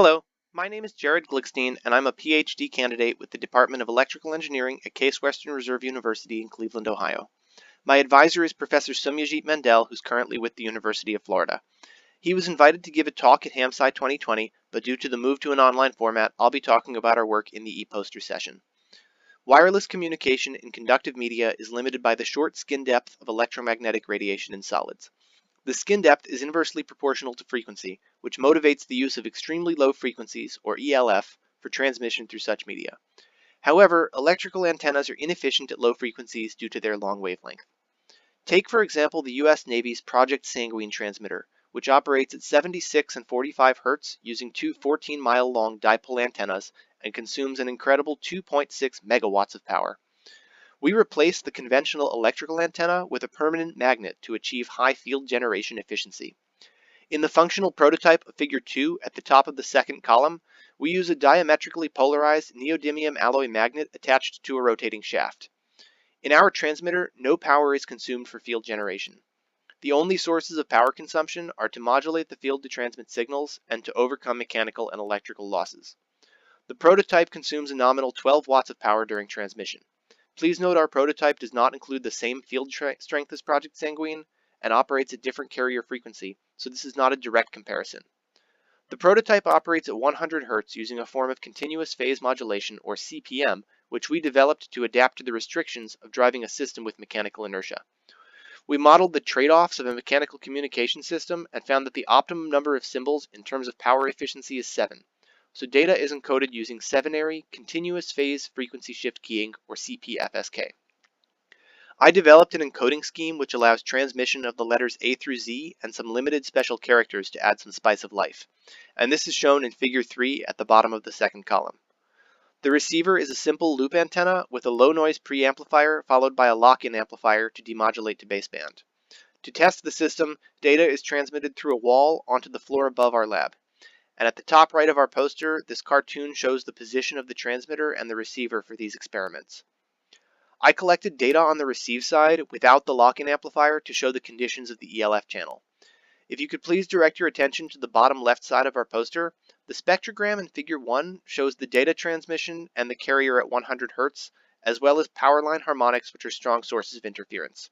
Hello, my name is Jared Glickstein, and I'm a PhD candidate with the Department of Electrical Engineering at Case Western Reserve University in Cleveland, Ohio. My advisor is Professor Somyajit Mandal, who's currently with the University of Florida. He was invited to give a talk at HamSCI 2020, but due to the move to an online format, I'll be talking about our work in the ePoster session. Wireless communication in conductive media is limited by the short skin depth of electromagnetic radiation in solids. The skin depth is inversely proportional to frequency, which motivates the use of extremely low frequencies, or ELF, for transmission through such media. However, electrical antennas are inefficient at low frequencies due to their long wavelength. Take, for example, the US Navy's Project Sanguine transmitter, which operates at 76 and 45 Hz using two 14-mile-long dipole antennas and consumes an incredible 2.6 megawatts of power. We replaced the conventional electrical antenna with a permanent magnet to achieve high field generation efficiency. In the functional prototype of Figure 2 at the top of the second column, we use a diametrically polarized neodymium alloy magnet attached to a rotating shaft. In our transmitter, no power is consumed for field generation. The only sources of power consumption are to modulate the field to transmit signals and to overcome mechanical and electrical losses. The prototype consumes a nominal 12 watts of power during transmission. Please note our prototype does not include the same field strength as Project Sanguine and operates at different carrier frequency, so this is not a direct comparison. The prototype operates at 100 Hz using a form of continuous phase modulation, or CPM, which we developed to adapt to the restrictions of driving a system with mechanical inertia. We modeled the trade-offs of a mechanical communication system and found that the optimum number of symbols in terms of power efficiency is 7. So data is encoded using 7-ary continuous phase frequency shift keying, or CPFSK. I developed an encoding scheme which allows transmission of the letters A through Z and some limited special characters to add some spice of life, and this is shown in Figure 3 at the bottom of the second column. The receiver is a simple loop antenna with a low noise preamplifier followed by a lock-in amplifier to demodulate to baseband. To test the system, data is transmitted through a wall onto the floor above our lab. And at the top right of our poster, this cartoon shows the position of the transmitter and the receiver for these experiments. I collected data on the receive side without the lock-in amplifier to show the conditions of the ELF channel. If you could please direct your attention to the bottom left side of our poster, the spectrogram in Figure 1 shows the data transmission and the carrier at 100 Hz, as well as power line harmonics, which are strong sources of interference.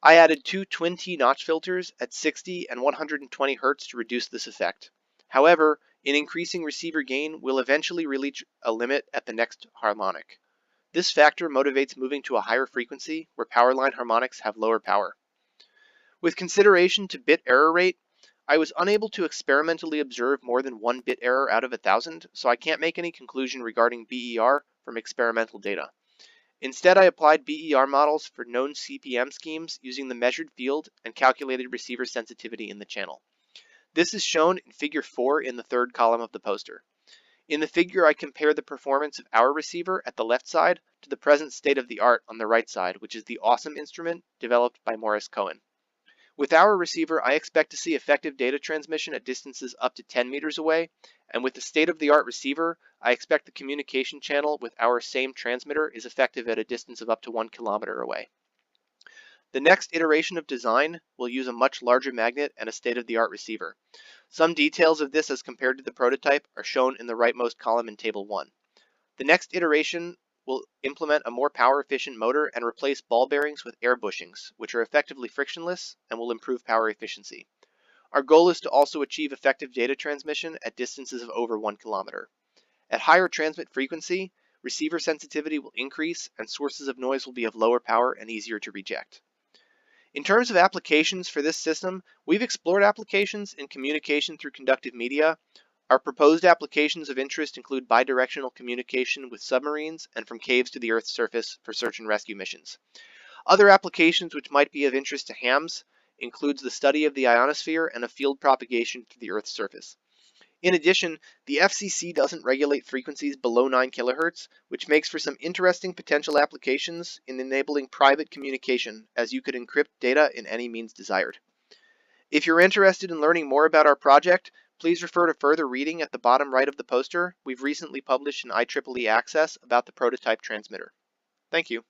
I added two twin T notch filters at 60 and 120 Hz to reduce this effect. However, in increasing receiver gain, we'll eventually reach a limit at the next harmonic. This factor motivates moving to a higher frequency where power line harmonics have lower power. With consideration to bit error rate, I was unable to experimentally observe more than 1 bit error out of 1,000, so I can't make any conclusion regarding BER from experimental data. Instead, I applied BER models for known CPM schemes using the measured field and calculated receiver sensitivity in the channel. This is shown in Figure 4 in the third column of the poster. In the figure, I compare the performance of our receiver at the left side to the present state of the art on the right side, which is the awesome instrument developed by Morris Cohen. With our receiver, I expect to see effective data transmission at distances up to 10 meters away, and with the state-of-the-art receiver, I expect the communication channel with our same transmitter is effective at a distance of up to 1 kilometer away. The next iteration of design will use a much larger magnet and a state-of-the-art receiver. Some details of this as compared to the prototype are shown in the rightmost column in Table 1. The next iteration will implement a more power-efficient motor and replace ball bearings with air bushings, which are effectively frictionless and will improve power efficiency. Our goal is to also achieve effective data transmission at distances of over 1 kilometer. At higher transmit frequency, receiver sensitivity will increase and sources of noise will be of lower power and easier to reject. In terms of applications for this system, we've explored applications in communication through conductive media. Our proposed applications of interest include bidirectional communication with submarines and from caves to the Earth's surface for search and rescue missions. Other applications which might be of interest to hams includes the study of the ionosphere and of field propagation through the Earth's surface. In addition, the FCC doesn't regulate frequencies below 9 kHz, which makes for some interesting potential applications in enabling private communication, as you could encrypt data in any means desired. If you're interested in learning more about our project, please refer to further reading at the bottom right of the poster. We've recently published an IEEE Access about the prototype transmitter. Thank you.